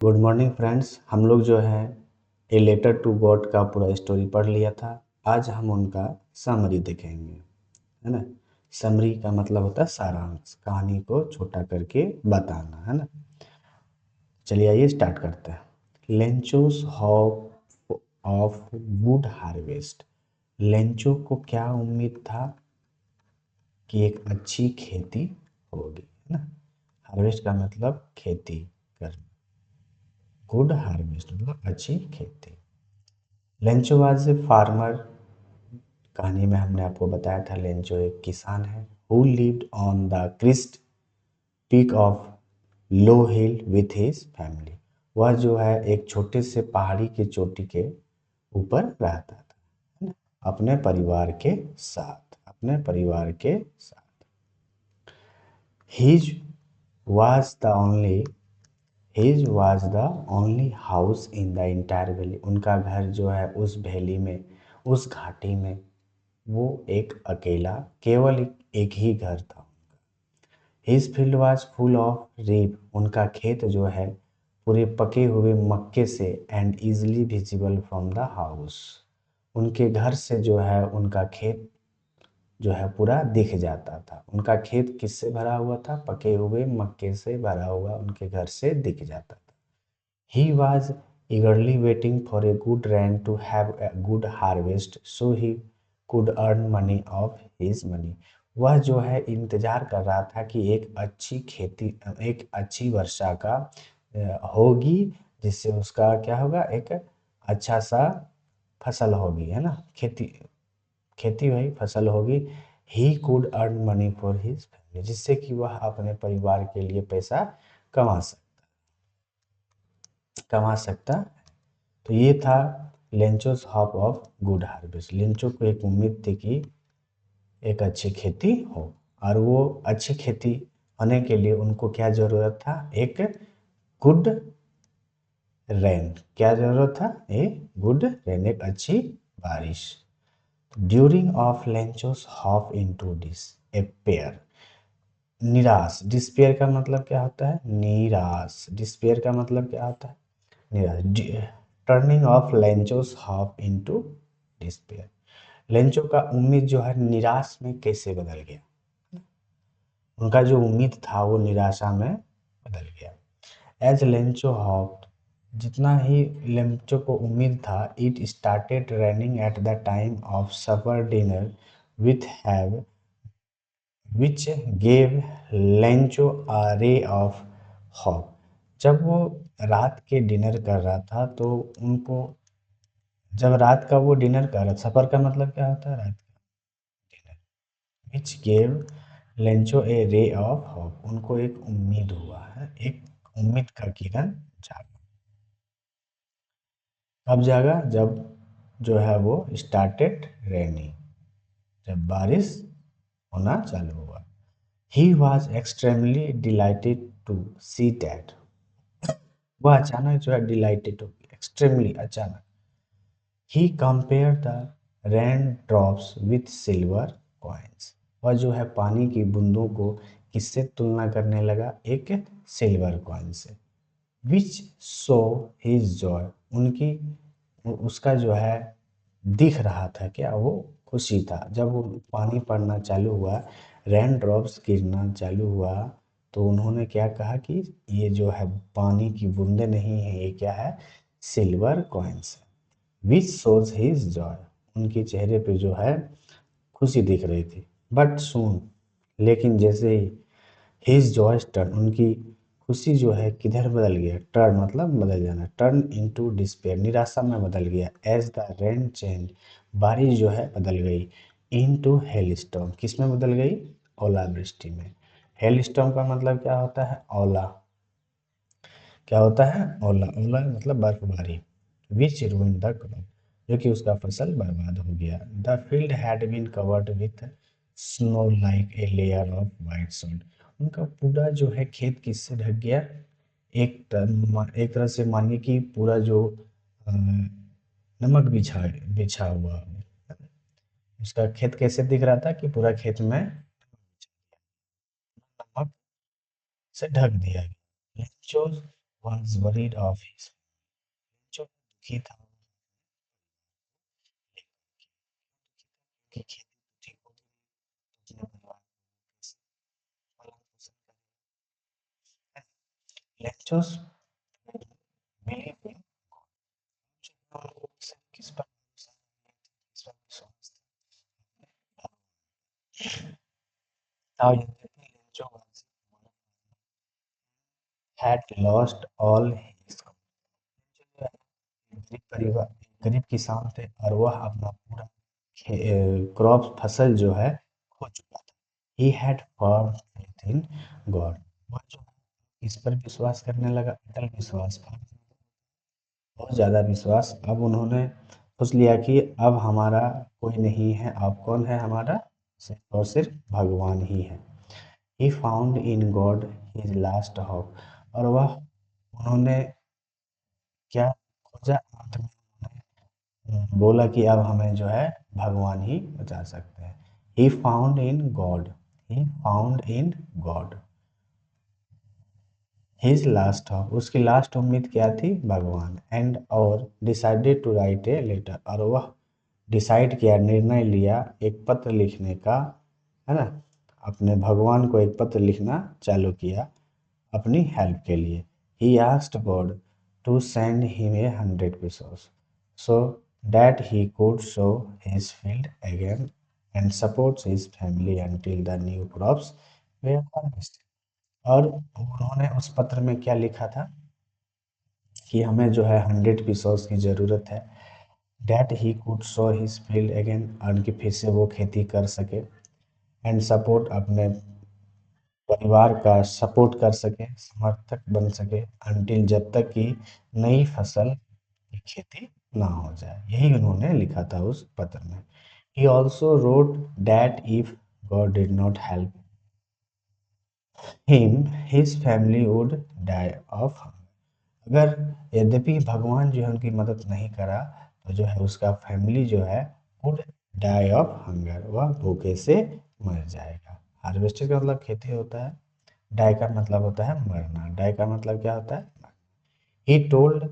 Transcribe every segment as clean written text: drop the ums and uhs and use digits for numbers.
Good morning friends. हम लोग जो है ए लेटर टू गॉड का पूरा स्टोरी पढ़ लिया था। आज हम उनका समरी देखेंगे, है ना। समरी का मतलब होता है सारांश, कहानी को छोटा करके बताना, है ना। चलिए आइए स्टार्ट करते हैं। Lencho's hope of good harvest. Lencho को क्या उम्मीद था कि एक अच्छी खेती होगी, है ना। हार्वेस्ट का मतलब खेती करना, गुड हार्वेस्ट मतलब अच्छी खेती। Lencho was a farmer. कहानी में हमने आपको बताया था लेंचो एक किसान है। Who lived on the crest peak of low hill with his family. वह जो है एक छोटे से पहाड़ी की चोटी के ऊपर रहता था, है ना? अपने परिवार के साथ। His was the only his was the only house in the entire valley. उनका घर जो है उस वैली में, उस घाटी में, वो एक अकेला, केवल एक ही घर था। His field was full of reap. उनका खेत जो है पूरे पके हुए मक्के से, and easily visible from the house. उनके घर से जो है उनका खेत जो है पूरा दिख जाता था। उनका खेत किससे भरा हुआ था? पके हुए मक्के से भरा हुआ उनके घर से दिख जाता था। He was eagerly waiting for a good rain to have a good harvest so he could earn money of his money. वह जो है इंतजार कर रहा था कि एक अच्छी खेती, एक अच्छी वर्षा का होगी, जिससे उसका क्या होगा, एक अच्छा सा फसल होगी, है ना। खेती खेती हुई, फसल होगी। He could earn money for his family, जिससे कि वह अपने परिवार के लिए पैसा कमा कमा सकता। तो ये था Lencho's hope of good harvest. Lencho को एक उम्मीद थी कि एक अच्छी खेती हो, और वो अच्छी खेती होने के लिए उनको क्या जरूरत था? एक गुड रेन। क्या जरूरत था? ए गुड रेन, एक अच्छी बारिश। During of Lencho's hope into despair. निराश, डिस्पेयर का मतलब क्या होता है? निराश। डिस्पेयर का मतलब क्या होता है? निराश। Turning of Lencho's half into despair. Lencho का उम्मीद जो है निराश में कैसे बदल गया? उनका जो उम्मीद था वो निराशा में बदल गया। एज लेंचो हॉप, जितना ही लेंचो को उम्मीद था, it started running at the time of supper dinner with have which gave Lencho a ray of hope. जब वो रात के डिनर कर रहा था तो उनको, जब रात का वो डिनर कर रहा, सफर का मतलब क्या होता है? रात का डिनर। विच गेव लेंचो ए रे ऑफ होप, उनको एक उम्मीद हुआ है, एक उम्मीद का किरण जागा। कब जागा? जब जो है वो स्टार्टेड रेनिंग, जब बारिश होना चालू हुआ। He was extremely delighted to see that. वह अचानक जो है डिलाइटेड हो गया, एक्सट्रीमली अचानक। He compare the rain drops with silver coins. वह जो है पानी की बूंदों को किससे तुलना करने लगा? एक सिल्वर कॉइन से। विच सो हिज जॉय, उनकी उसका जो है दिख रहा था, क्या वो खुशी था। जब वो पानी पड़ना चालू हुआ, रेन ड्रॉप्स गिरना चालू हुआ, तो उन्होंने क्या कहा कि ये जो है पानी की बूंदे नहीं है, ये क्या है? सिल्वर कॉइन्स है। विच शोज हिज जॉय, उनके चेहरे पे जो है खुशी दिख रही थी। बट सून, लेकिन जैसे ही हिज जॉय टर्न, उनकी खुशी जो है किधर बदल गया? टर्न मतलब बदल जाना, टर्न इनटू डिस्पेयर, निराशा में बदल गया। एज द रेन चेंज, बारिश जो है बदल गई। इनटू हेल स्टॉर्म, किस में बदल गई? ओलावृष्टि में। हेल स्टॉर्म का मतलब क्या होता है? ओला। क्या होता है? ओला। ओला मतलब बर्फबारी। विच रूइन द क्रॉप, जो कि उसका फसल बर्बाद हो गया। The field had been covered with snow like a layer of white salt. उनका पूरा जो है खेत किससे ढक गया? एक तरह से मानिए कि पूरा जो नमक बिछा बिछा हुआ, उसका खेत कैसे दिख रहा था? कि पूरा खेत में नमक से ढक दिया गया। was worried of his जो दुखी था कि खेती ठीक होती अपने परिवार को कैसे पालन पोषण करें। लेक्चर्स believe in किस पर भरोसा है, किस पर विश्वास था यद्यपि Lencho had lost all his गरीब परिवार गरीब किसान थे और वह अपना पूरा क्रॉप फसल जो है खो चुका था। He had firm faith in God वह जो इस पर विश्वास करने लगा अटल विश्वास बहुत ज़्यादा विश्वास अब उन्होंने सोच लिया कि अब हमारा कोई नहीं है अब कौन है हमारा सिर्फ और सिर्फ भगवान ही है। ही found in God his last hope और वह उन्होंने क्या खोजा अंत में बोला कि अब हमें जो है भगवान ही बचा सकते हैं। He found in God he found in God his last hope उसकी लास्ट उम्मीद क्या थी भगवान एंड और decided to write a letter और वह डिसाइड किया निर्णय लिया एक पत्र लिखने का है ना अपने भगवान को एक पत्र लिखना चालू किया अपनी हेल्प के लिए। He asked God to send him a 100 pesos so that he could sow his field again and support his family until the new crops were harvested। और उन्होंने उस पत्र में क्या लिखा था कि हमें जो है 100 pesos की ज़रूरत है that he could so his field again और कि फिर से वो खेती कर सके एंड सपोर्ट अपने परिवार का सपोर्ट कर सके समर्थक बन सके अंटिल जब तक कि नई फसल की खेती ना हो जाए यही उन्होंने लिखा था उस पत्र में। He also wrote that if God did not help him his family would die of अगर यद्यपि भगवान जो है उनकी मदद नहीं करा तो जो है उसका फैमिली जो है वुड डाई ऑफ हंगर वह भूखे से मर जाएगा। हार्वेस्टर का मतलब खेती होता है डाई का मतलब होता है मरना डाई का मतलब क्या होता है। He told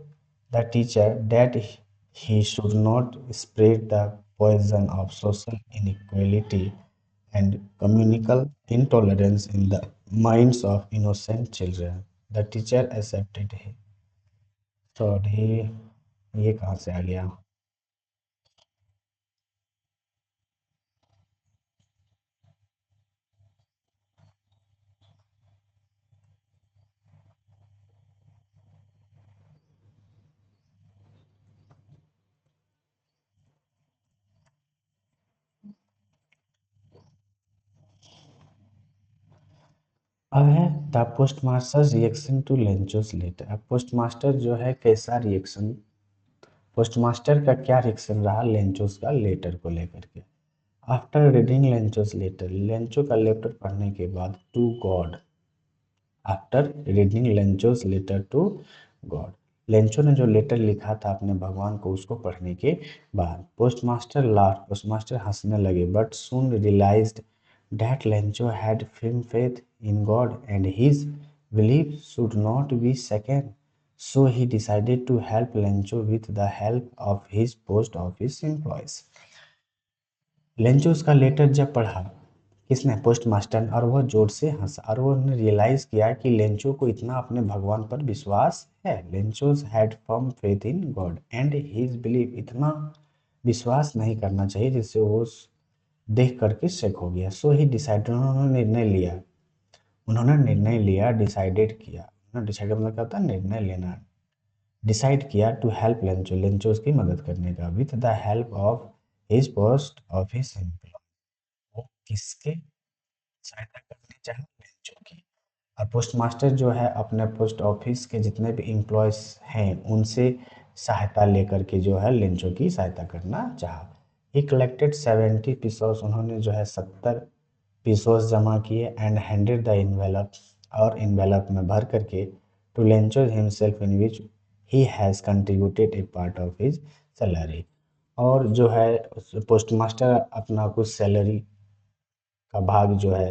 the teacher that he should not spread the poison of social inequality and communal intolerance in the minds of innocent children. The teacher accepted him। Sorry ये कहाँ से आ गया। अब है the post master reaction to Lencho's letter. अब post master जो है कैसा रिएक्शन पोस्ट मास्टर का क्या रिएक्शन रहा लेंचोस का लेटर को लेकर के। After reading Lencho's letter Lencho का लेटर पढ़ने के बाद to God after reading Lencho's letter to God Lencho ने जो लेटर लिखा था अपने भगवान को उसको पढ़ने के बाद पोस्ट मास्टर हंसने लगे but soon realised that Lencho had firm faith in God and his belief should not be shaken so he decided to help Lencho with the help of his post office employees। Lencho उसका letter जब पढ़ा किसने post master ने और वह जोर से हंसा और वो ने रियलाइज किया कि लेंचो को इतना अपने भगवान पर विश्वास है। Lencho's had firm faith in God and his believe इतना विश्वास नहीं करना चाहिए जिससे वो देख करके शेक हो गया। सो ही डिसाइडेड उन्होंने निर्णय लिया डिसाइडेड किया डिसाइड मतलब क्या होता है निर्णय लेना डिसाइड किया टू हेल्प लेंचो लेंचो की मदद करने का with the help of his post office employ वो किसके सहायता करनी चाहिए बेंचों की। और पोस्ट मास्टर जो है अपने पोस्ट ऑफिस के जितने भी एम्प्लॉयज़ हैं उनसे सहायता लेकर के जो है लेंचो की सहायता करना चाहा। ही कलेक्टेड 70 pesos उन्होंने जो है 70 pesos जमा किए एंड हैंडेड द इन्वेलप और इन्वेलप में भर करके to Lencho himself in which he has contributed a part of his salary और जो है पोस्ट मास्टर अपना कुछ सैलरी का भाग जो है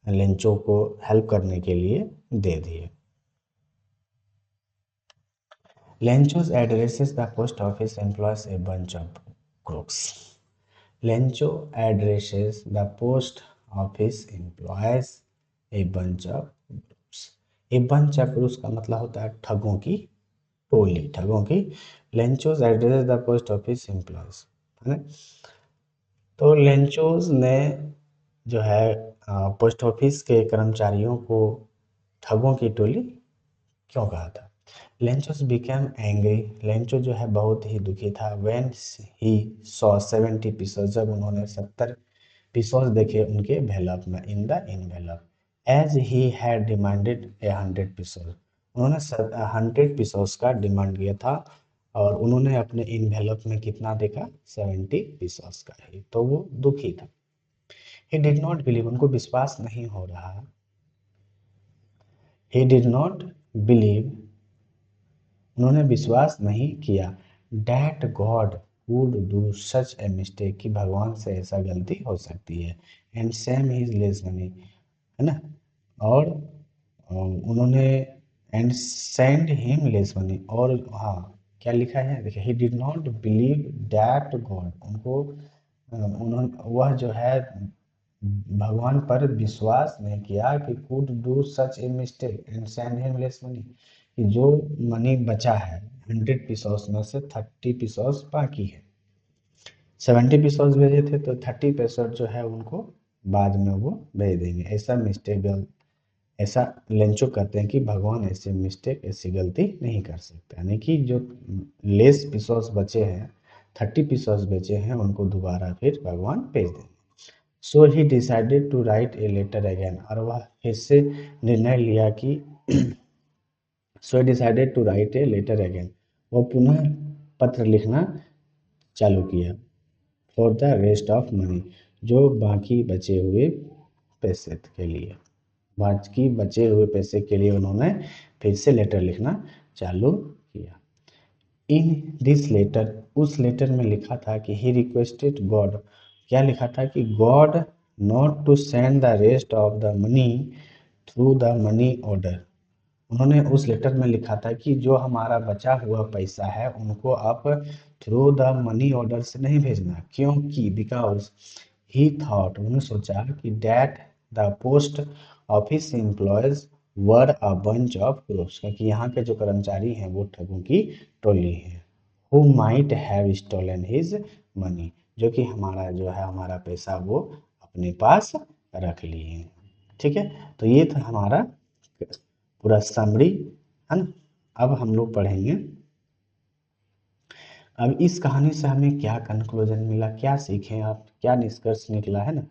लेंचो को हेल्प करने के लिए दे दिए। Lencho's addresses the post office employees a bunch of crooks. Lencho addresses the post office employees a bunch of groups. A bunch of groups का मतलब होता है ठगों की टोली, ठगों की। Lencho's addresses the post office employees, है ना। तो लेंचोज ने जो है पोस्ट ऑफिस के कर्मचारियों को ठगों की टोली क्यों कहा था। लेंचोस बिकेम एंग्री, लेंचो जो है बहुत ही दुखी था। व्हेन ही सॉ 70 पीसेस, जब उन्होंने 70 पीसेस देखे उनके भेलप में, in the envelope, as he had demanded 100 pieces, उन्होंने 100 पीसेस का डिमांड किया था और उन्होंने अपने इनवेलप में कितना देखा, 70 पीसेस का ही, तो वो दुखी था। ही डिड नॉट बिलीव, उनको विश्वास नहीं हो रहा। ही डिड नॉट बिलीव, उन्होंने विश्वास नहीं किया। That God would do such a mistake, कि भगवान से ऐसा गलती हो सकती है। And same his less money, है ना। और उन्होंने and send him less money, और हाँ क्या लिखा है देखिए, he did not believe that God, उनको उन्होंने वह जो है भगवान पर विश्वास नहीं किया कि could do such a mistake and send him less money, कि जो मनी बचा है 100 पीसोस में से 30 पीसोस बाकी है। 70 पीसोस भेजे थे तो 30 पीसोस जो है उनको बाद में वो भेज देंगे। ऐसा मिस्टेक, ऐसा लेंचो कहते हैं कि भगवान ऐसे मिस्टेक, ऐसी गलती नहीं कर सकते, यानी कि जो लेस पीसोस बचे हैं, 30 पीसोस बचे हैं, उनको दोबारा फिर भगवान भेज देंगे। So he decided to write a letter again, और वह फिर से निर्णय लिया कि so decided to write a letter again, वो पुनः पत्र लिखना चालू किया। For the rest of money, जो बाकी बचे हुए पैसे के लिए, बाकी बचे हुए पैसे के लिए उन्होंने फिर से लेटर लिखना चालू किया। इन दिस लेटर, उस लेटर में लिखा था कि ही रिक्वेस्टेड गॉड, क्या लिखा था कि God not to send the rest of the money through the money order, उन्होंने उस लेटर में लिखा था कि जो हमारा बचा हुआ पैसा है उनको आप थ्रू द मनी ऑर्डर से नहीं भेजना, क्योंकि बिकॉज ही थॉट, उन्होंने सोचा कि that the post office employees were a bunch of crooks, क्योंकि यहाँ के जो कर्मचारी हैं वो ठगों की टोली है। Who might have stolen his money, जो कि हमारा जो है हमारा पैसा वो अपने पास रख लिए। ठीक है, तो ये था हमारा पूरा समरी, है ना। अब हम लोग पढ़ेंगे, अब इस कहानी से हमें क्या कंक्लूजन मिला, क्या सीखे आप, क्या निष्कर्ष निकला, है ना।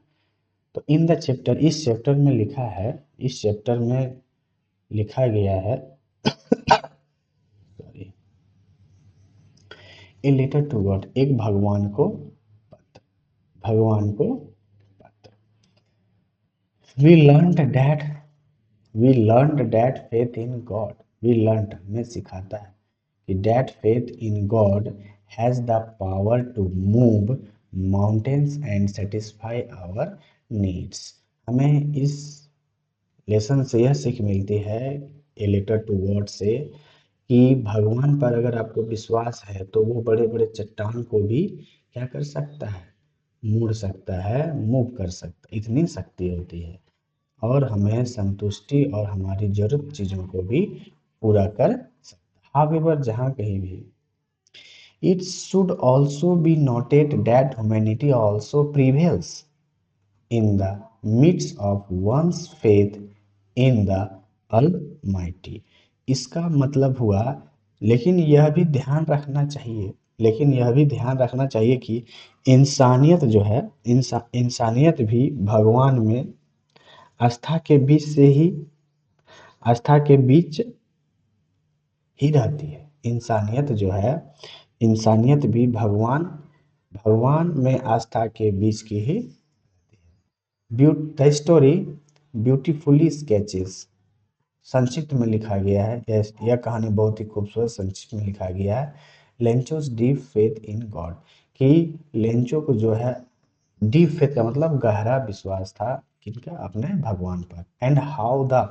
तो इन द चैप्टर, इस चैप्टर में लिखा है, इस चैप्टर में लिखा गया है, sorry, a letter to God, एक भगवान को पत्र, भगवान को पत्र। We learned that, we learned that faith in God, we learned में सिखाता है कि that faith in God has the power to move mountains and satisfy our needs. हमें इस लेसन से यह सीख मिलती है, ए लेटर टू गॉड से, कि भगवान पर अगर आपको विश्वास है तो वो बड़े बड़े चट्टान को भी क्या कर सकता है, मोड़ सकता है, मूव कर सकता है, इतनी शक्ति होती है। और हमें संतुष्टि और हमारी जरूरत चीज़ों को भी पूरा कर सकता है। हावेवर, जहाँ कहीं भी, it should also be noted that humanity also prevails in the midst of one's faith in the almighty. इसका मतलब हुआ, लेकिन यह भी ध्यान रखना चाहिए, लेकिन यह भी ध्यान रखना चाहिए कि इंसानियत जो है, इंसानियत भी भगवान में आस्था के बीच से ही, आस्था के बीच ही रहती है। इंसानियत जो है, इंसानियत भी भगवान, भगवान में आस्था के बीच की ही। द स्टोरी ब्यूटीफुली स्केचेस, संक्षिप्त में लिखा गया है, यह कहानी बहुत ही खूबसूरत संक्षिप्त में लिखा गया है। लेंचोस डीप फेथ इन गॉड, कि लेंचो को जो है डीप फेथ का मतलब गहरा विश्वास था किनका, अपने भगवान पर। And how the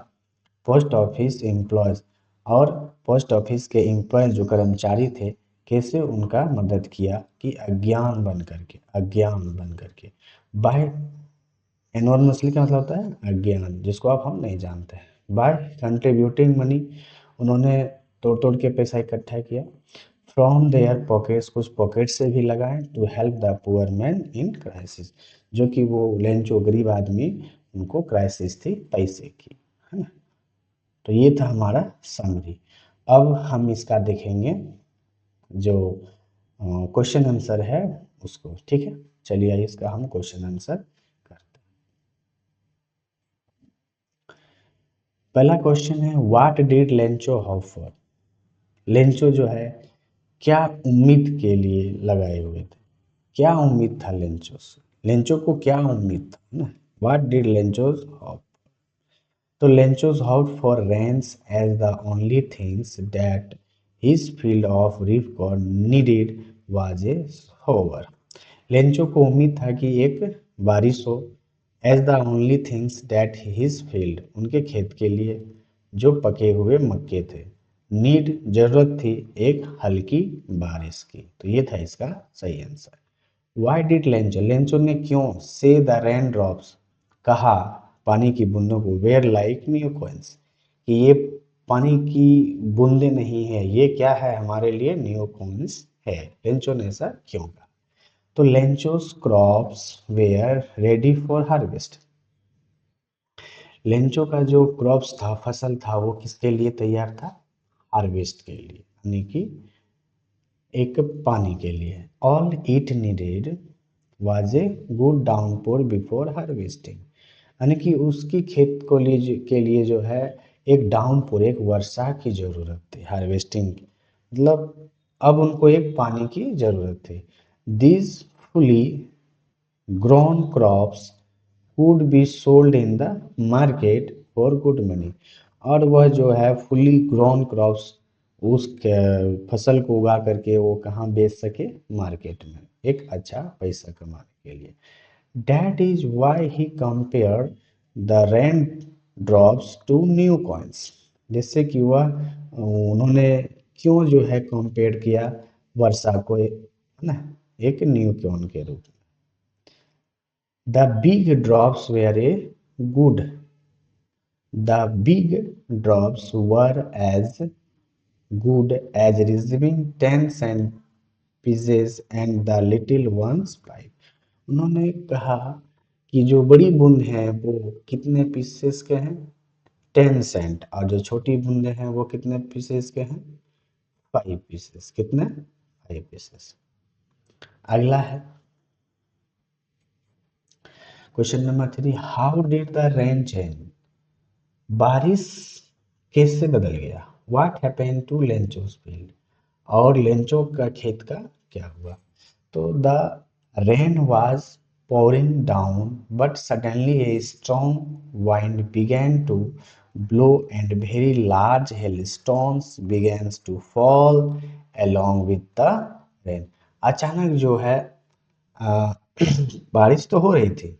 post office employees, और पोस्ट ऑफिस के एम्प्लॉय जो कर्मचारी थे कैसे उनका मदद किया कि अज्ञान बन करके बाय एनॉर्मसली का मतलब होता है अज्ञान, जिसको आप हम नहीं जानते हैं। बाय कंट्रीब्यूटिंग मनी, उन्होंने तोड़ तोड़ के पैसा इकट्ठा किया। फ्रॉम देयर पॉकेट्स, कुछ पॉकेट से भी लगाए to help the poor man in crisis, जो कि वो लेंचो गरीब आदमी, उनको क्राइसिस थी पैसे की, है ना। तो ये था हमारा समरी। अब हम इसका देखेंगे जो क्वेश्चन आंसर है उसको, ठीक है। चलिए आइए इसका हम क्वेश्चन आंसर करते हैं। पहला क्वेश्चन है what did Lencho hope for. Lencho जो है क्या उम्मीद के लिए लगाए हुए थे, क्या उम्मीद था लेंचो से, लेंचो को क्या उम्मीद था, है ना। व्हाट डिड लेंचोज होप, तो Lencho's hope for rains as the only things that his field of record needed was a shower. लेंचो को उम्मीद था कि एक बारिश हो, as the only things that his field, उनके खेत के लिए जो पके हुए मक्के थे, नीड जरूरत थी एक हल्की बारिश की। तो ये था इसका सही answer. Why did Lencho, Lencho ने क्यों से द रेन ड्रॉप्स, कहा पानी की बूंदों को, वेयर लाइक न्यू कॉइन्स, कि ये पानी की बूंदे नहीं है, ये क्या है हमारे लिए न्यू कॉइन्स है। लेंचो ने ऐसा क्यों कहा। तो Lencho's crops were ready for harvest, Lencho का जो क्रॉप्स था, फसल था, वो किसके लिए तैयार था, हार्वेस्ट के लिए, यानी कि एक पानी के लिए। All it needed was a good downpour before harvesting, यानी कि उसकी खेत को लिए के लिए जो है एक डाउनपोर, एक वर्षा की जरूरत थी हार्वेस्टिंग की, मतलब अब उनको एक पानी की जरूरत थी। This fully grown crops would be sold in the market for good money, और वह जो है फुली ग्रोन क्रॉप्स उस फसल को उगा करके वो कहाँ बेच सके, मार्केट में, एक अच्छा पैसा कमाने के लिए। That is why he compared the rain drops to new coins, जिससे कि वह उन्होंने क्यों जो है कंपेयर किया वर्षा को, है ना, एक न्यू कॉइन के रूप में। The big drops were a good. The big drops were as good as receiving 10 cent pieces and the little ones 5. उन्होंने कहा कि जो बड़ी बूंद हैं वो कितने पीसेस के हैं, 10 सेंट, और जो छोटी बूंदे हैं वो कितने पीसेस के हैं, 5 पीसेस, कितने, 5 पीसेस। अगला है question number 3, how did the rain change, बारिश कैसे बदल गया, व्हाट हैपेंड टू लेंचोस फील्ड, और लेंचो का खेत का क्या हुआ। तो the rain was pouring down but suddenly a strong wind began to blow and very large hailstones began to fall along with the rain। अचानक जो है आ, बारिश तो हो रही थी,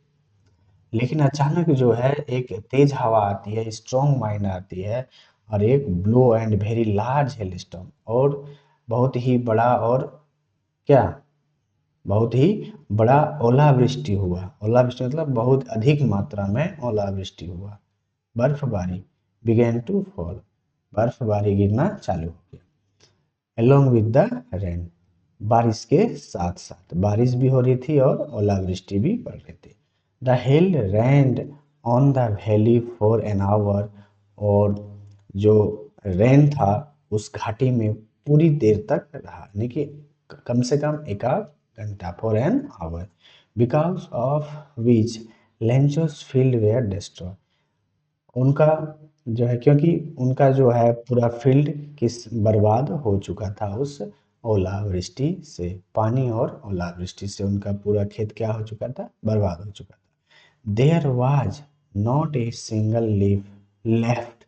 लेकिन अचानक जो है एक तेज हवा आती है, स्ट्रॉन्ग वाइंड आती है, और एक blow and very large hailstorm, और बहुत ही बड़ा, और क्या, बहुत ही बड़ा ओलावृष्टि हुआ। ओलावृष्टि मतलब बहुत अधिक मात्रा में ओलावृष्टि हुआ। बर्फबारी बिगेन टू फॉल, बर्फबारी गिरना चालू हो गया। along with the rain, बारिश के साथ साथ बारिश भी हो रही थी और ओलावृष्टि भी पड़ रही थी। The hill rained on the valley for an hour, और जो रेन था उस घाटी में पूरी देर तक रहा, यानी कि कम से कम एक आध घंटा, for an hour, because of which Lencho's field were destroy, उनका जो है क्योंकि उनका जो है पूरा फील्ड किस बर्बाद हो चुका था उस ओलावृष्टि से, पानी और ओलावृष्टि से उनका पूरा खेत क्या हो चुका था, बर्बाद हो चुका था। There was not a single leaf left,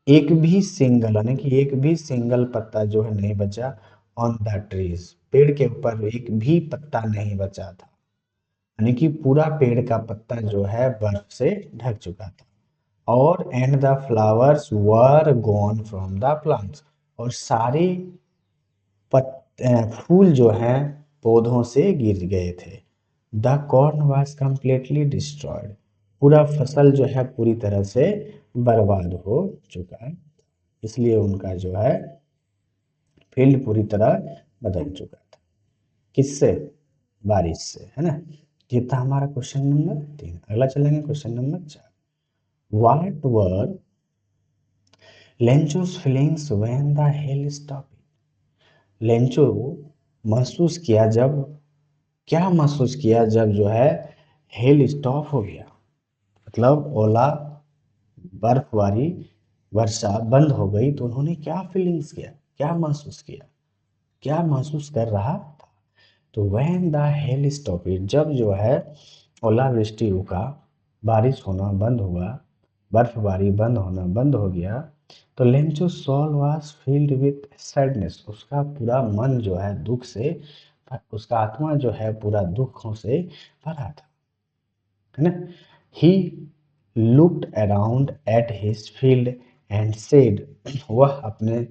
एक भी सिंगल, यानी कि एक भी सिंगल पत्ता जो है नहीं बचा, ऑन द ट्रीज, पेड़ के ऊपर एक भी पत्ता नहीं बचा था, यानी कि पूरा पेड़ का पत्ता जो है बर्फ से ढक चुका था। और and the flowers were gone from the plants, और सारे फूल जो हैं पौधों से गिर गए थे। The corn was completely destroyed, पूरा फसल जो है पूरी तरह से बर्बाद हो चुका है, इसलिए उनका जो है फील्ड पूरी तरह बदल चुका था। किससे? बारिश से, है ना। ये था हमारा क्वेश्चन नंबर 3। अगला चलेंगे question number 4। What were Lencho's feelings when the hail stopped? Lencho महसूस किया जब क्या महसूस किया जब जो है हेल स्टॉप हो गया, मतलब ओला बर्फबारी वर्षा बंद हो गई, तो उन्होंने क्या फीलिंग्स किया, क्या महसूस किया, क्या महसूस कर रहा था? तो व्हेन द हेल स्टॉपेड, जब जो है ओलावृष्टि रुका, बारिश होना बंद हुआ, बर्फबारी बंद होना बंद हो गया, तो Lencho soul was filled with sadness, उसका पूरा मन जो है दुख से, उसका आत्मा जो है पूरा दुखों से भरा था, है ना। He looked around at his field and said, वह अपने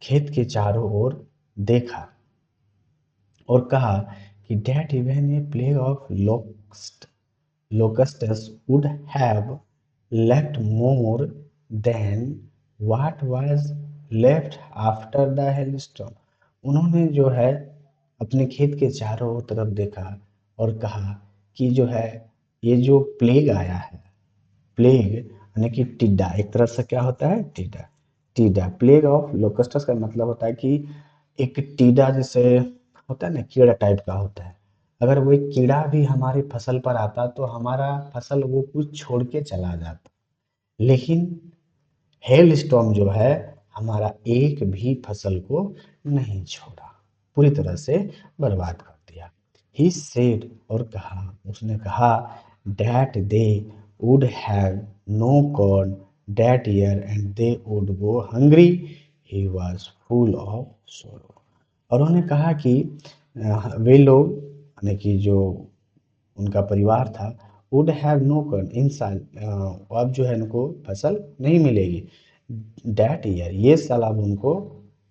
खेत के चारों ओर देखा और कहा कि that even a plague of locusts would have left more than what was left after the hailstorm। उन्होंने जो है अपने खेत के चारों तरफ देखा और कहा कि जो है ये जो प्लेग आया है, प्लेग यानी कि टिड्डा, एक तरह से क्या होता है? टिड्डा। टिड्डा, प्लेग ऑफ लोकस्टस का मतलब होता है कि एक टीडा जैसे होता है ना, कीड़ा टाइप का होता है। अगर वो एक कीड़ा भी हमारी फसल पर आता तो हमारा फसल वो कुछ छोड़ के चला जाता, लेकिन हेल स्टॉर्म जो है हमारा एक भी फसल को नहीं छोड़ा, पूरी तरह से बर्बाद कर दिया। ही सेड, और कहा, उसने कहा, that they would have no corn that year and they would go hungry. He was full of sorrow, और उन्होंने कहा कि वे लोग यानी कि जो उनका परिवार था, वुड हैव नो कॉर्न, इन साल अब जो है उनको फसल नहीं मिलेगी। दैट ईयर, ये साल अब उनको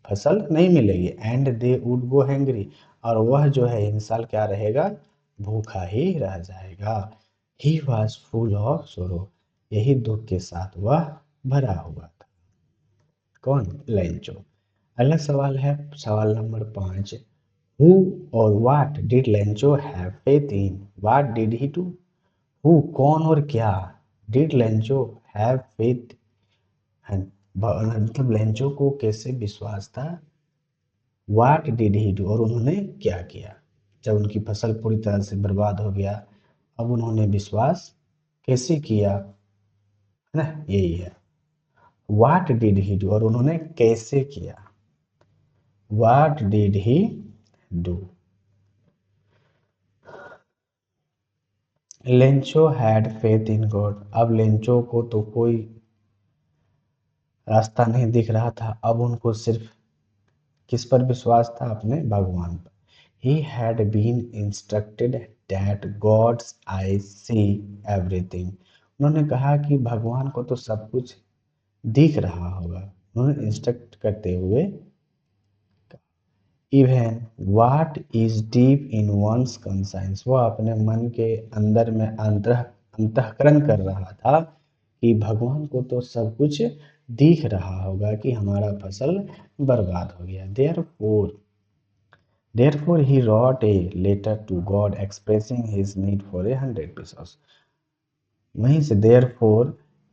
फसल नहीं मिलेगी। And they would go hangry, और वह जो है इन साल क्या रहेगा? भूखा ही रह जाएगा। ही वॉज फुल ऑफ सोरो, यही दुख के साथ वह भरा हुआ था। कौन? लेंचो। अगला सवाल है सवाल नंबर 5। हु और what did Lencho have faith in? What did he do? Who, कौन और क्या, डिड लेंचो हैव फेथ, मतलब लेंचो को कैसे विश्वास था, वाट डिड ही डू, और उन्होंने क्या किया जब उनकी फसल पूरी तरह से बर्बाद हो गया, अब उन्होंने विश्वास कैसे किया, है ना, यही है। वाट डिड ही डू, और उन्होंने कैसे किया, what did he do. Lencho had faith in God, अब लेंचो को तो कोई रास्ता नहीं दिख रहा था, अब उनको सिर्फ किस पर विश्वास था? अपने भगवान पर। He had been instructed that God's eye see everything, उन्होंने कहा कि भगवान को तो सब कुछ दिख रहा होगा, उन्होंने इंस्ट्रक्ट करते हुए, even what is deep in one's conscience, वह अपने मन के अंदर में अंतःकरण कर रहा था कि भगवान को तो सब कुछ दिख रहा होगा कि हमारा फसल बर्बाद हो गया। Therefore he wrote a letter to God expressing his need for 100 pesos। वहीं से therefore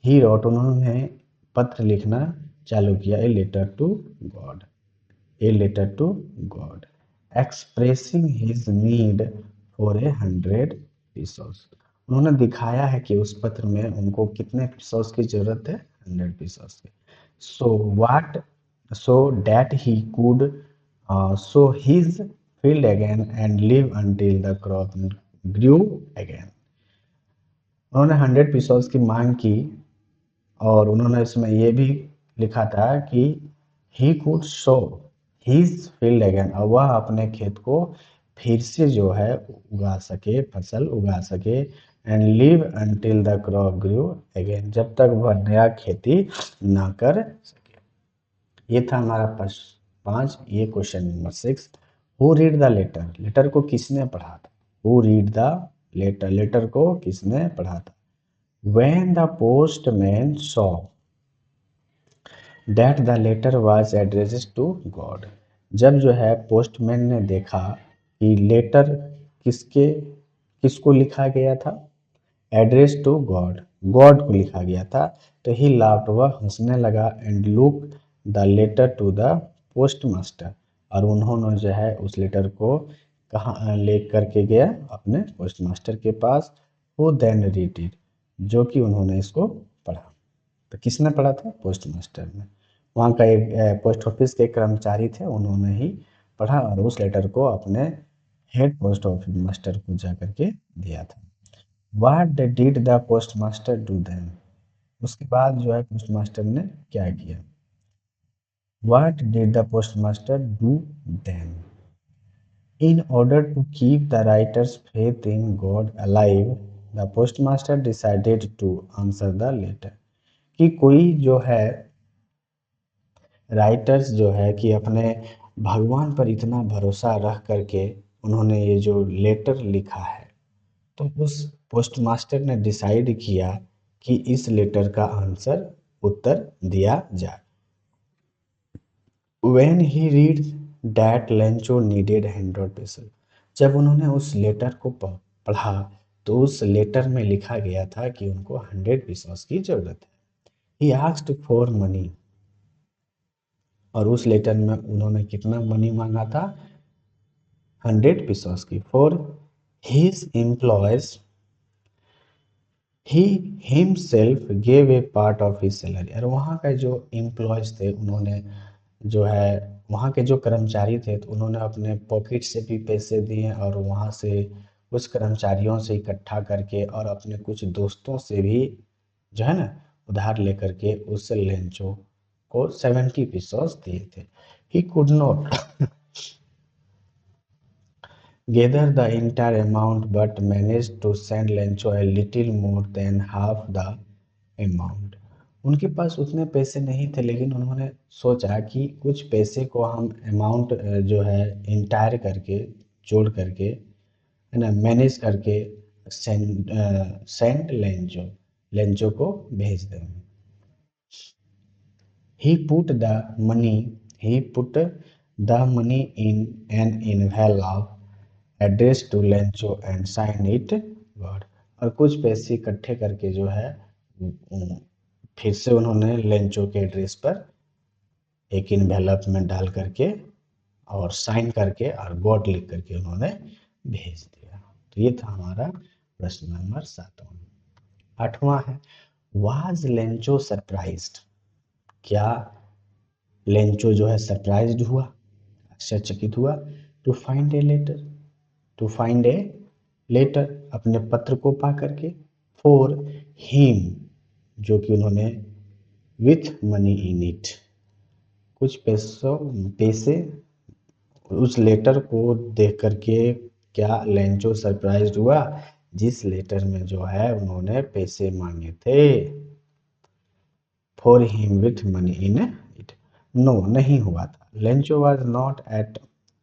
he wrote, उन्होंने पत्र लिखना चालू किया, a letter to God, a letter to God expressing his need for 100 pesos। उन्होंने दिखाया है कि उस पत्र में उनको कितने पीसोस की जरूरत है? 100 पीसोस की। So that he could sow his field again and live until the crop grew again। उन्होंने 100 पीसोस की मांग की, और उन्होंने इसमें ये भी लिखा था कि he could so his field again, और वह अपने खेत को फिर से जो है उगा सके, फसल उगा सके, and live until the crop grew again, जब तक वह नया खेती ना कर सके। ये था हमारा पाँच। ये question number 6। Who read the letter, letter को किसने पढ़ा था? Who read the letter, letter को किसने पढ़ा था? When the postman saw that the letter was addressed to God, जब जो है पोस्टमैन ने देखा कि लेटर किसको लिखा गया था? एड्रेस टू गॉड, गॉड को लिखा गया था। तो ही लाफ्ड, वह हंसने लगा। And look the letter to the post master, और उन्होंने जो है उस लेटर को कहाँ ले करके गया? अपने पोस्ट मास्टर के पास। वो देन रीड इट, जो कि उन्होंने इसको पढ़ा। तो किसने पढ़ा था? पोस्ट मास्टर ने। वहाँ का एक पोस्ट ऑफिस के कर्मचारी थे, उन्होंने ही पढ़ा और उस लेटर को अपने हेड पोस्ट ऑफिस मास्टर को जा करके दिया था। What did the postmaster do then? उसके बाद जो है पोस्ट मास्टर ने क्या किया? What did the postmaster do then? In order to keep the writer's faith in God alive, the postmaster decided to answer the letter. कि कोई जो है राइटर्स जो है कि अपने भगवान पर इतना भरोसा रख करके उन्होंने ये जो लेटर लिखा है, तो उस पोस्टमास्टर ने डिसाइड किया कि इस लेटर का आंसर उत्तर दिया जाए। When he read that Lencho needed 100 pesos, जब उन्होंने उस लेटर को पढ़ा तो उस लेटर में लिखा गया था कि उनको 100 pesos की जरूरत है। He asked for money, और उस लेटर में उन्होंने कितना मनी मांगा था? 100 pesos की। For his employees he himself gave a part of his salary, और वहाँ का जो एम्प्लॉयज थे उन्होंने जो है वहाँ के जो कर्मचारी थे तो उन्होंने अपने पॉकेट से भी पैसे दिए और वहाँ से कुछ कर्मचारियों से इकट्ठा करके और अपने कुछ दोस्तों से भी जो है ना उधार लेकर के उस लेंचो को 70 pesos दिए थे। He could not gather the entire amount but managed to send Lencho a little more than half the amount. उनके पास उतने पैसे नहीं थे, लेकिन उन्होंने सोचा कि कुछ पैसे को हम अमाउंट जो है इंटायर करके जोड़ करके है ना मैनेज करके सेंड लेंचो को भेज देंगे। He put the money in an envelope addressed to Lencho and signed it God. और कुछ पैसे इकट्ठे करके जो है फिर से उन्होंने लेंचो के एड्रेस पर एक इन्वेलप में डाल करके और साइन करके और गॉड लिख करके उन्होंने भेज दिया। तो ये था हमारा प्रश्न नंबर 7वां। 8वां है, वाज लेंचो सरप्राइज्ड, क्या लेंचो जो है सरप्राइज्ड हुआ, आश्चर्यचकित हुआ? To find a letter, to find a letter, अपने पत्र को पा करके। फॉर हिम, जो कि उन्होंने विथ मनी इन इट, कुछ पैसे उस लेटर को देख करके क्या लेंचो सरप्राइज्ड हुआ? जिस लेटर में जो है उन्होंने पैसे मांगे थे। For him with money in it, no, नहीं हुआ था। Lencho was not at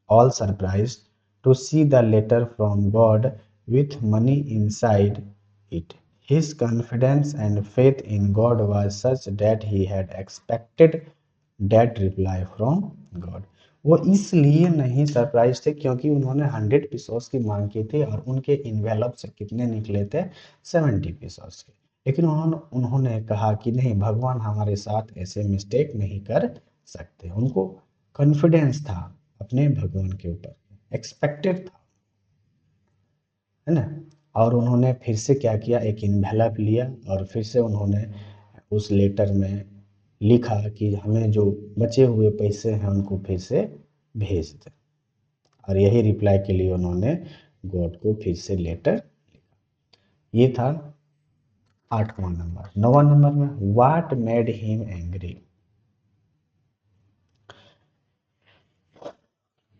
all surprise to see the letter from God with money inside it. His confidence and faith in God was such that he had expected that reply from God. वो इसलिए नहीं surprise थे क्योंकि उन्होंने 100 pesos की मांग की थी और उनके इन्वेलप से कितने निकले थे? 70 pesos के। लेकिन उन्होंने कहा कि नहीं, भगवान हमारे साथ ऐसे मिस्टेक नहीं कर सकते। उनको कॉन्फिडेंस था अपने भगवान के ऊपर, एक्सपेक्टेड था, है ना। और उन्होंने फिर से क्या किया, एक इन्वेलप लिया और फिर से उन्होंने उस लेटर में लिखा कि हमें जो बचे हुए पैसे हैं उनको फिर से भेज दें। और यही रिप्लाई के लिए उन्होंने गॉड को फिर से लेटर लिखा। ये था 8वां नंबर। 9वां नंबर में, व्हाट मेड हिम एंग्री,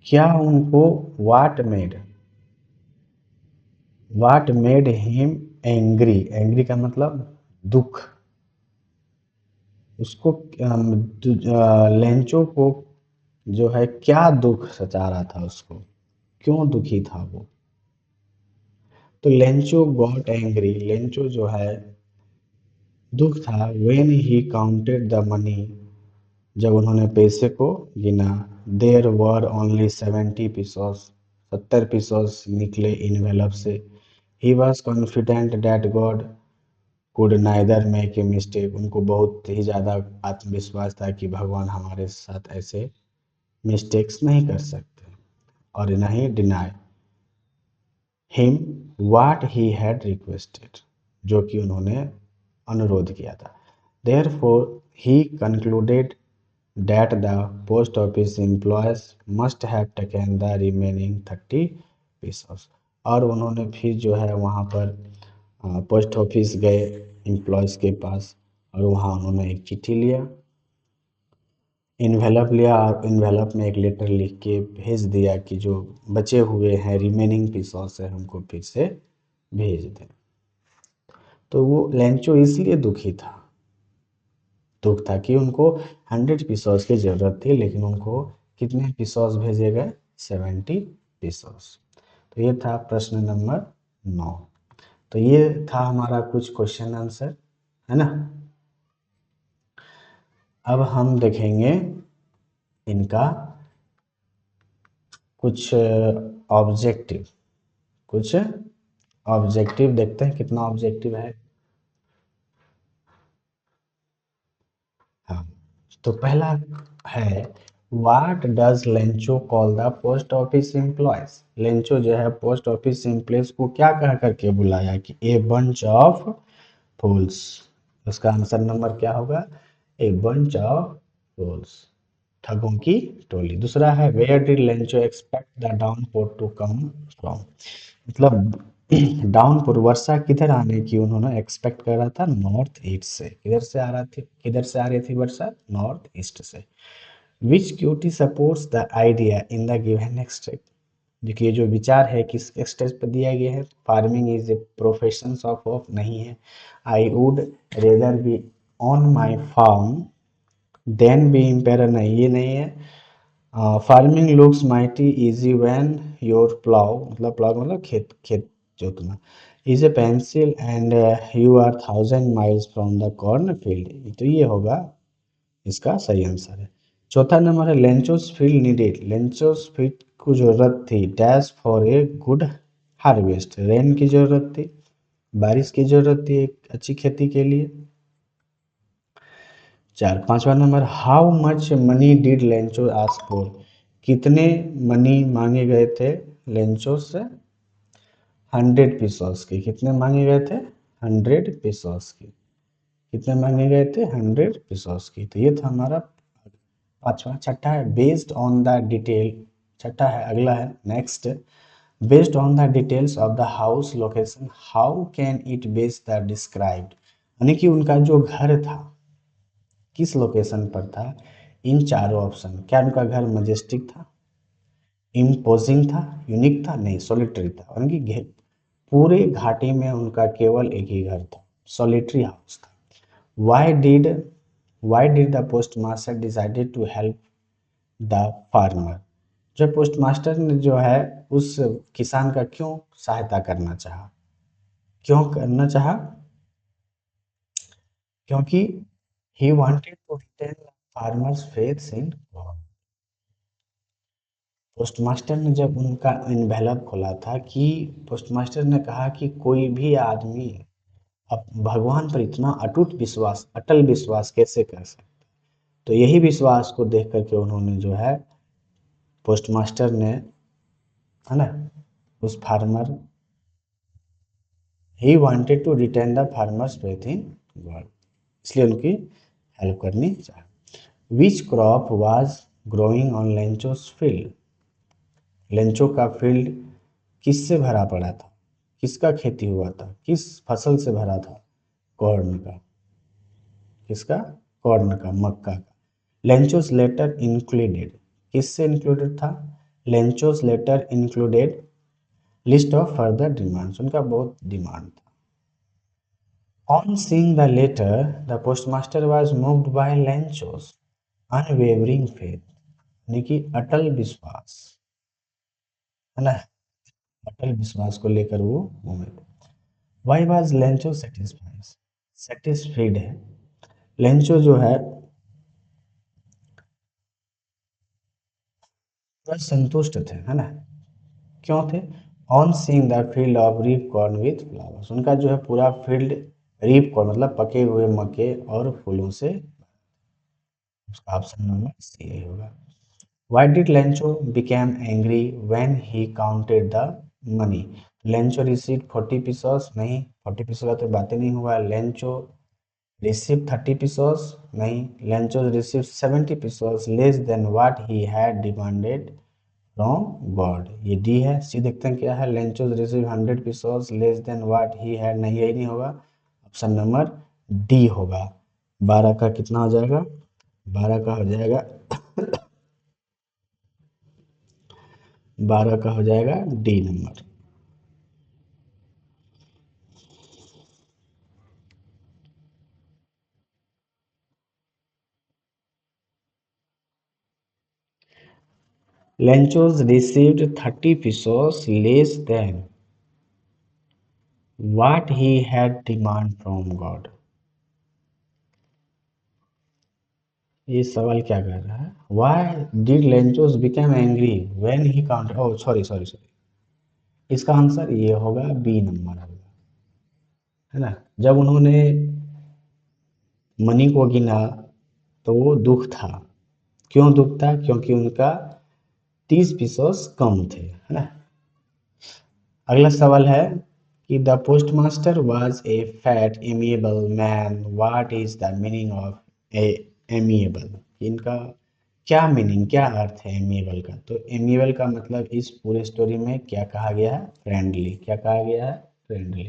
क्या उनको what made him angry, angry का मतलब दुख। उसको लेंचो को जो है क्या दुख सता रहा था उसको, क्यों दुखी था वो। तो लेंचो गॉट एंग्री, लेंचो जो है दुख था when he counted the money, जब उन्होंने पैसे को गिना। There were only 70 pesos, 70 pesos निकले इनवेलप से। He was confident that God could neither make a mistake, उनको बहुत ही ज़्यादा आत्मविश्वास था कि भगवान हमारे साथ ऐसे मिस्टेक्स नहीं कर सकते, और नहीं deny him what he had requested, जो कि उन्होंने अनुरोध किया था। Therefore he concluded that the post office employees must have taken the remaining 30 pesos, और उन्होंने फिर जो है वहाँ पर पोस्ट ऑफिस गए एम्प्लॉयज़ के पास, और वहाँ उन्होंने एक चिट्ठी लिया, इन्वेलप लिया, और इन्वेलप में एक लेटर लिख के भेज दिया कि जो बचे हुए हैं रिमेनिंग पीसों से हमको फिर से भेज दें। तो वो लेंचो इसलिए दुख था कि उनको 100 पीसोस की ज़रूरत थी, लेकिन उनको कितने पीसोस भेजे गए, 70 पीसोस। तो ये था प्रश्न नंबर 9। तो ये था हमारा कुछ क्वेश्चन आंसर, है ना। अब हम देखेंगे इनका कुछ ऑब्जेक्टिव, कुछ ऑब्जेक्टिव देखते हैं कितना ऑब्जेक्टिव है। हाँ, तो पहला है what does Lencho call the post office employees, Lencho जो है पोस्ट ऑफिस एम्प्लॉयज को क्या कह करके बुलाया कि ए बंच ऑफ फूल्स। उसका आंसर नंबर क्या होगा, ए बंच ऑफ फूल्स, ठगों की टोली। दूसरा है where did Lencho expect the downpour to come from, मतलब डाउनपोर वर्षा किधर आने की उन्होंने एक्सपेक्ट करा था, नॉर्थ ईस्ट से। किधर से आ रहा थी, किधर से आ रही थी वर्षा, नॉर्थ ईस्ट से। Which quote supports the idea in the given extract, देखिए जो विचार है किस एक्सट्रैक्ट पर दिया गया है, farming is a profession of नहीं है। I would rather be on my farm than be emperor नहीं, ये नहीं है। Farming looks mighty easy when your plough, मतलब प्लाउ मतलब खेत, खेत जोतना, is a pencil and you are 1000 miles from the corn field, तो ये होगा इसका सही आंसर है। चौथा नंबर है लेंचोस फील्ड नीडेड, लेंचोस फील्ड को जरूरत थी dash for a good harvest, rain की जरूरत थी, बारिश की जरूरत थी एक अच्छी खेती के लिए। पांचवा number how much money did Lencho ask for, कितने मनी मांगे गए थे लेंचो से, 100 पीसोस की, कितने मांगे गए थे, 100 पीसोस की, कितने मांगे गए थे, 100 पीसोस की। तो ये था हमारा पांचवा। छठा है बेस्ड ऑन द डिटेल, छठा है अगला है next, based on the details of the house location how can it base the described, यानी कि उनका जो घर था किस लोकेशन पर था, इन चारों ऑप्शन, क्या उनका घर मजेस्टिक था, इम्पोजिंग था, यूनिक था, नहीं सॉलिटरी था, यानी कि पूरे घाटी में उनका केवल एक ही घर था, सॉलिटरी हाउस था। Why did why did the post master decided to help the farmer, जब पोस्ट मास्टर ने जो है उस किसान का क्यों सहायता करना चाहा, क्यों करना चाहा, क्योंकि he wanted to retain farmer's faith in God. Postmaster ने जब उनका एनवेलप खोला था कि पोस्टमास्टर ने कहा कि कोई भी आदमी अब भगवान पर इतना अटूट विश्वास, अटल विश्वास कैसे कर सकता, तो यही विश्वास को देख करके उन्होंने जो है पोस्टमास्टर ने, है ना, उस farmer, he wanted to retain the farmer's faith in God, इसलिए उनकी हेल्प करनी चाहिए। Which crop was growing on Lencho's field, Lencho का फील्ड किससे भरा पड़ा था, किसका खेती हुआ था, किस फसल से भरा था, कॉर्न का, किसका, कॉर्न का, मक्का का। लेंचोस लेटर इंक्लूडेड, किससे इंक्लूडेड था, Lencho's letter included list of further demands, उनका बहुत डिमांड था, On seeing the letter, the postmaster was moved by Lencho's unwavering faith, यानी कि अटल विश्वास, है ना, अटल विश्वास को लेकर वो मोहित। Why was Lencho satisfied, satisfied है, लेंचो जो है वह संतुष्ट थे, है ना, क्यों थे? On seeing the field of reap corn with flowers, उनका जो है पूरा फील्ड रीप कॉर्न मतलब पके हुए मक्के और फूलों से, उसका ऑप्शन नंबर सी यही होगा। Why did Lencho became angry when he counted the money? Lencho received 40 pesos, नहीं 40 pesos का तो बातें नहीं हुआ। Lencho received 30 pesos, नहीं। Lencho received 70 pesos less than what he had demanded from God, ये डी है। सी देखते हैं क्या है, Lencho received 100 pesos less than what he had, नहीं यही नहीं होगा, ऑप्शन नंबर डी होगा। 12 का कितना हो जाएगा? 12 का हो जाएगा 12 का हो जाएगा D number. Lenchos received 30 pesos less than what he had demand from God. ये सवाल क्या कर रहा है? Why did Lenchos become angry when he counted? Oh, sorry. इसका आंसर ये होगा, बी नंबर होगा, है ना। जब उन्होंने मनी को गिना तो वो दुख था। क्यों दुख था? क्योंकि उनका 30 पीसोस कम थे, है ना। अगला सवाल है कि the postmaster was a fat amiable man, what is the meaning of A amiable? इनका क्या मीनिंग, क्या अर्थ है एमिएबल का? तो एमिएबल का मतलब इस पूरे स्टोरी में क्या कहा गया है? फ्रेंडली। क्या कहा गया है? फ्रेंडली।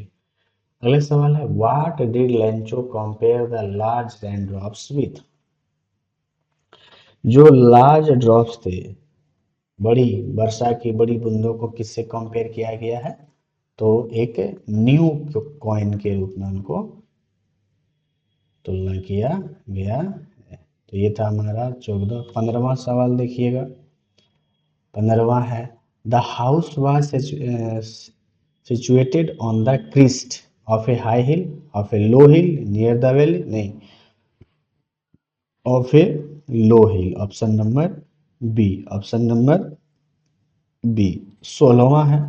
अगला सवाल है what did Lencho compare the large rain drops with? जो लार्ज ड्रॉप्स थे, बड़ी वर्षा की बड़ी बूंदों को किससे कंपेयर किया गया है? तो एक न्यू कॉइन के रूप में उनको तुलना किया गया है। तो ये था हमारा 14। 15वां सवाल देखिएगा। 15वां है the house was situated on the crest of a high hill, of a low hill, near the valley, नहीं, of a low hill, option number B, option number B. 16वां है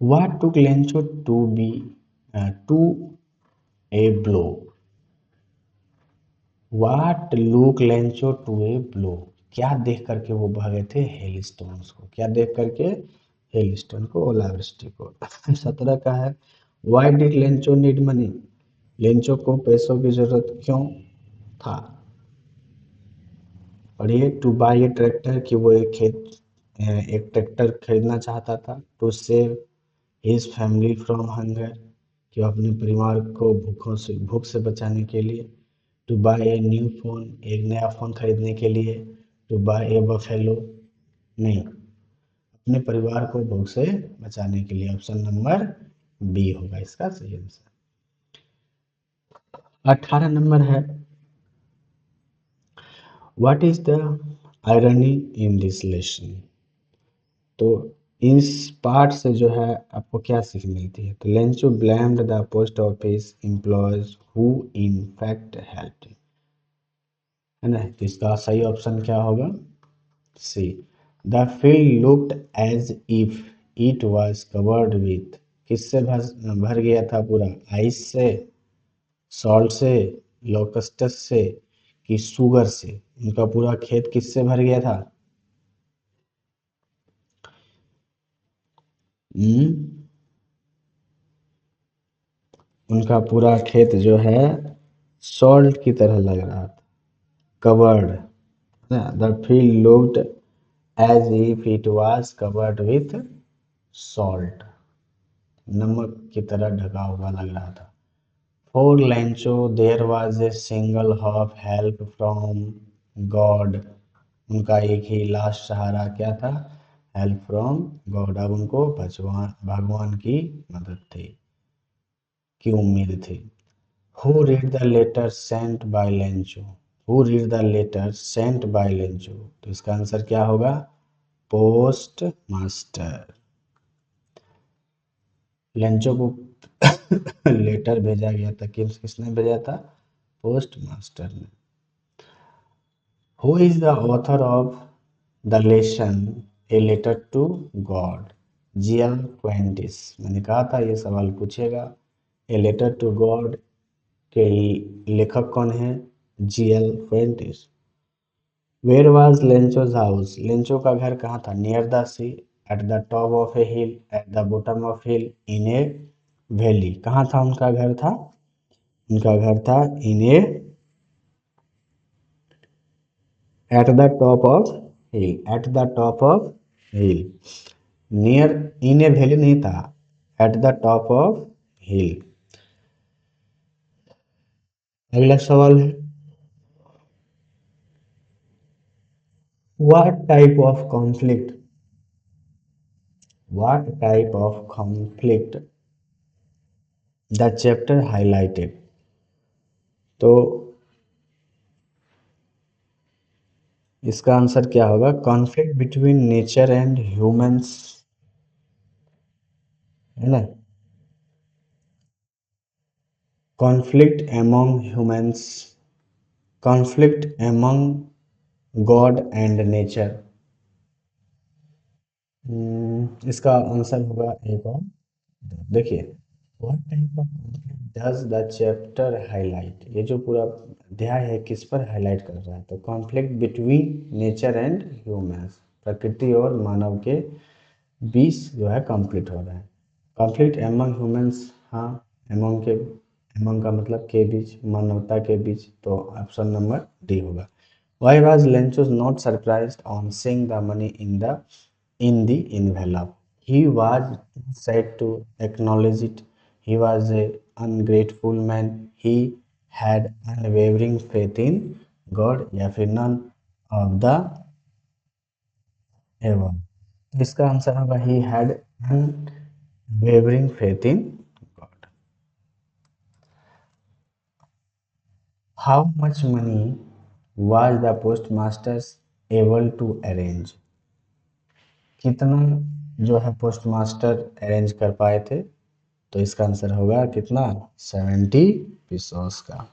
What took Lencho to be to a blow? What took Lencho to a blow? क्या देख करके वो भागे थे? Hail stones को। क्या देख करके? हेल स्टोन को, ओलावृष्टि को। 17 का है Why did Lencho need money? Lencho को पैसों की जरूरत क्यों था? और ये टू बाई ए ट्रैक्टर, कि वो एक ट्रैक्टर खरीदना चाहता था। To save his family from hunger, कि वो अपने परिवार को भूख से बचाने के लिए। To buy a new phone, एक नया फ़ोन खरीदने के लिए। टू बाय ए बफेलो, नहीं, अपने परिवार को भूख से बचाने के लिए। ऑप्शन नंबर बी होगा इसका सही आंसर। 18 नंबर है what is the irony in this lesson? तो इस पार्ट से जो है आपको क्या सीख मिलती है? तो Lencho blamed the post office employees who in fact helped, है ना। तो इसका सही ऑप्शन क्या होगा? C. The field looked as if it was covered with, किससे भर गया था पूरा? आइस से, सॉल्ट से, लोकस्टस से, कि शुगर से? उनका पूरा खेत किससे भर गया था? हम्म, उनका पूरा खेत जो है सॉल्ट की तरह लग रहा था, covered, the field looked as if it was covered with salt, नमक की तरह ढका हुआ लग रहा था। For Lencho there was a single hope help from God, उनका एक ही लास्ट सहारा क्या था? Help from God. अब उनको भगवान भगवान की मदद थी। की उम्मीद थी। Who read the letter sent by Lencho, who read the letter sent by Lencho, तो इसका आंसर क्या होगा? Post master. लेंचो को लेटर भेजा गया था, किसने भेजा था? पोस्ट मास्टर ने। Who is the author of the lesson a letter to God? GL Quentis. मैंने कहा था ये सवाल पूछेगा। ए लेटर टू गॉड के लेखक कौन है? GL Quentis. Where was Lencho's house? Lencho का घर कहाँ था? Near the sea, at the top of a hill, at the bottom of hill, in a valley. कहाँ था उनका घर था? उनका घर था in a, at the top of hill, at the top of hill. Near, in a valley नहीं था, at the top of hill. अगला सवाल है, what type of conflict, what type of conflict the chapter highlighted? तो इसका answer क्या होगा? Conflict between nature and humans, है ना? Conflict among humans, conflict among God and nature. इसका आंसर होगा एक और। देखिए, what type of conflict does the chapter highlight? ये जो पूरा अध्याय है किस पर हाईलाइट कर रहा है? तो conflict between nature and humans, प्रकृति और मानव के बीच जो है कॉन्फ्लिक्ट हो रहा है। कॉन्फ्लिक्ट एमंग ह्यूमंस, हाँ, एमंग के, एमंग का मतलब के बीच, मानवता के बीच, तो ऑप्शन नंबर डी होगा। Why was Lenchos not surprised on seeing the money in the envelope? He was said to acknowledge it. He was a ungrateful man. He had unwavering faith in God, या फिर none of the above? तो इसका answer होगा he had unwavering faith in God. How much money was the postmasters able to arrange? कितना जो है post master arrange कर पाए थे? तो इसका आंसर होगा कितना? 70 पीसोस का।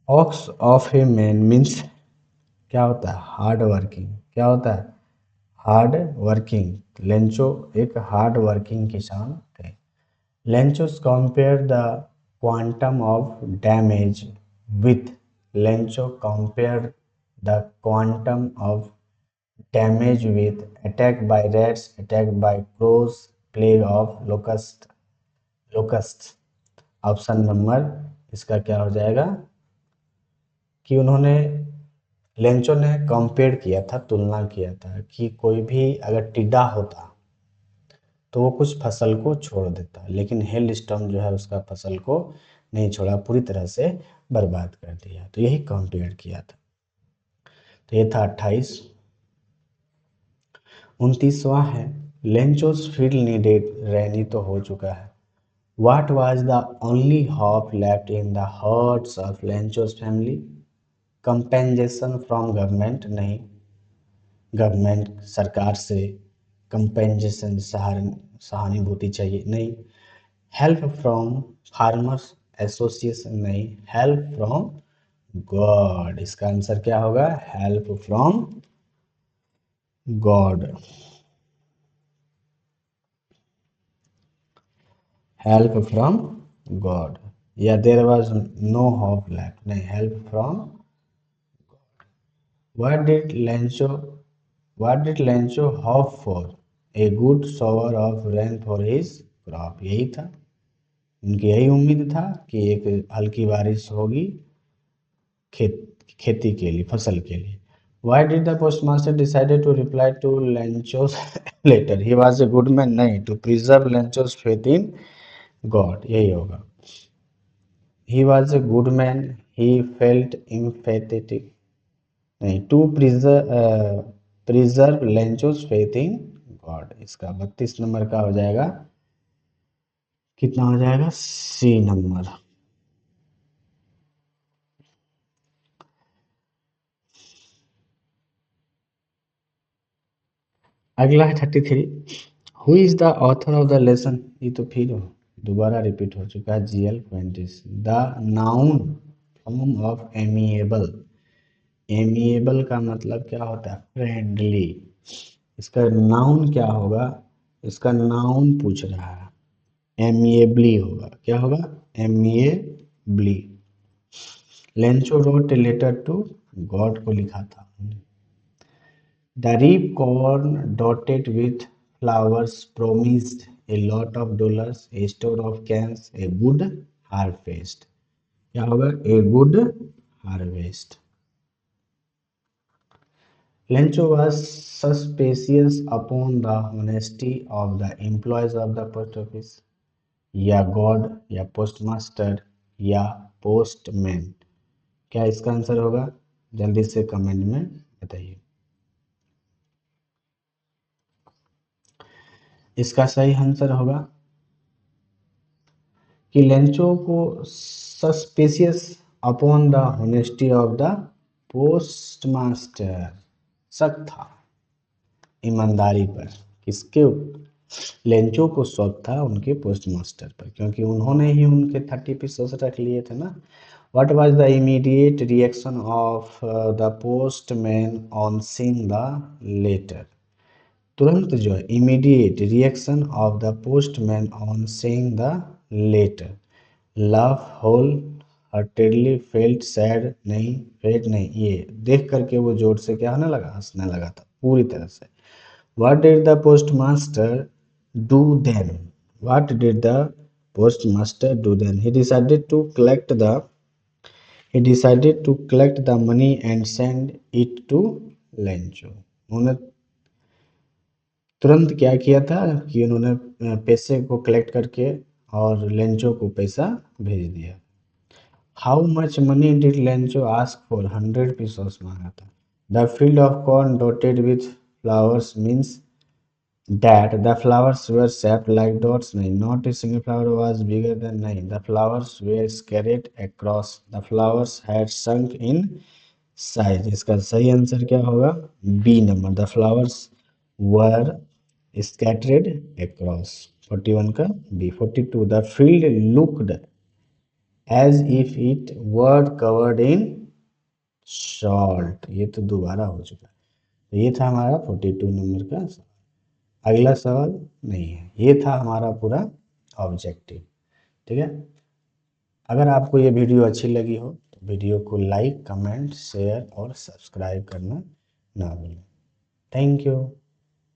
Ox of a man means क्या होता है? Hard working. क्या होता है? Hard working. लेंचो एक हार्ड वर्किंग किसान थे। Lencho's compare the quantum of damage with, Lencho compare the quantum of damage with attack by rats, attack by crows, plague of locusts। Option number इसका क्या हो जाएगा? कि उन्होंने, लेंचो ने कंपेयर किया था, तुलना किया था कि कोई भी अगर टिड्डा होता तो वो कुछ फसल को छोड़ देता, लेकिन हेल स्टॉर्म जो है उसका फसल को नहीं छोड़ा, पूरी तरह से बर्बाद कर दिया। तो यही कंपेयर किया था। तो ये था 28। 29वां है, लेंचोस फील्ड नीडेड, रैनी तो हो चुका है। What was the only hope left in the hearts of Lencho's family? Compensation from government, नहीं, गवर्नमेंट सरकार से कंपेंसेशन सहानुभूति चाहिए, नहीं। हेल्प फ्रॉम फार्मर्स एसोसिएशन, नहीं। हेल्प फ्रॉम गॉड, इसका आंसर क्या होगा? Help from God. Help from God, या there was no hope left, नहीं, help from. What did Lencho What did Lencho hope for? A good shower of rain for his crop, यही था, उनकी यही उम्मीद था कि एक हल्की बारिश होगी खेती के लिए, फसल के लिए। Why did the postmaster decided to reply to Lencho's letter? He was a good man, नहीं, to preserve Lencho's faith in God, यही होगा। He was a good man, he felt empathetic, नहीं, to preserve Lencho's faith in God. इसका 32 नंबर का हो जाएगा कितना हो जाएगा? C number. अगला है 33। Who is the author of the lesson? ये तो फिर दोबारा रिपीट हो चुका है। GL Quentis. The noun form of amiable. Amiable का मतलब क्या होता है? फ्रेंडली। इसका नाउन क्या होगा? इसका नाउन पूछ रहा है। एमिएबली होगा। क्या होगा? Amiably. Lencho wrote a letter to God को लिखा था। The corn dotted with flowers promised a lot of dollars, a store of cans, a good harvest. क्या होगा? A good harvest. Lencho was suspicious upon the honesty of the employees of the post office. या God, या postmaster, या postman. क्या इसका answer होगा? जल्दी से कमेंट में बताइए। इसका सही आंसर होगा कि लेंचो को suspicious upon the honesty of the postmaster, शक था ईमानदारी पर। किसके? लेंचो को शक था उनके पोस्टमास्टर पर, क्योंकि उन्होंने ही उनके 30 पीसेस रख लिए थे ना। What was the immediate reaction of the postman on seeing the letter? तुरंत जो है immediate reaction of the postman on seeing the letter. Love whole heartedly, felt sad नहीं, फेड नहीं, ये देख करके वो जोर से क्या होने लगा? हंसने लगा था पूरी तरह से। What did the post master do then? What did the post master do then? he decided to collect the money and send it to Lencho. उन्होंने तुरंत क्या किया था कि उन्होंने पैसे को कलेक्ट करके और लेंचो को पैसा भेज दिया। How much money did Lencho ask for? 100 pesos मांगा था। The field of corn dotted with flowers means that the flowers were shaped like dots? नहीं। not a single flower was bigger than? नहीं। the flowers were scattered across? the flowers had sunk in size? इसका सही answer क्या होगा? B number, the flowers were scattered across। 41 का B. 42 the field looked as if it were covered in salt। ये तो दोबारा हो चुका है। तो ये था हमारा 42 नंबर का। अगला सवाल नहीं है। ये था हमारा पूरा ऑब्जेक्टिव। ठीक है। अगर आपको ये वीडियो अच्छी लगी हो तो वीडियो को लाइक, कमेंट, शेयर और सब्सक्राइब करना ना भूलें। Thank you.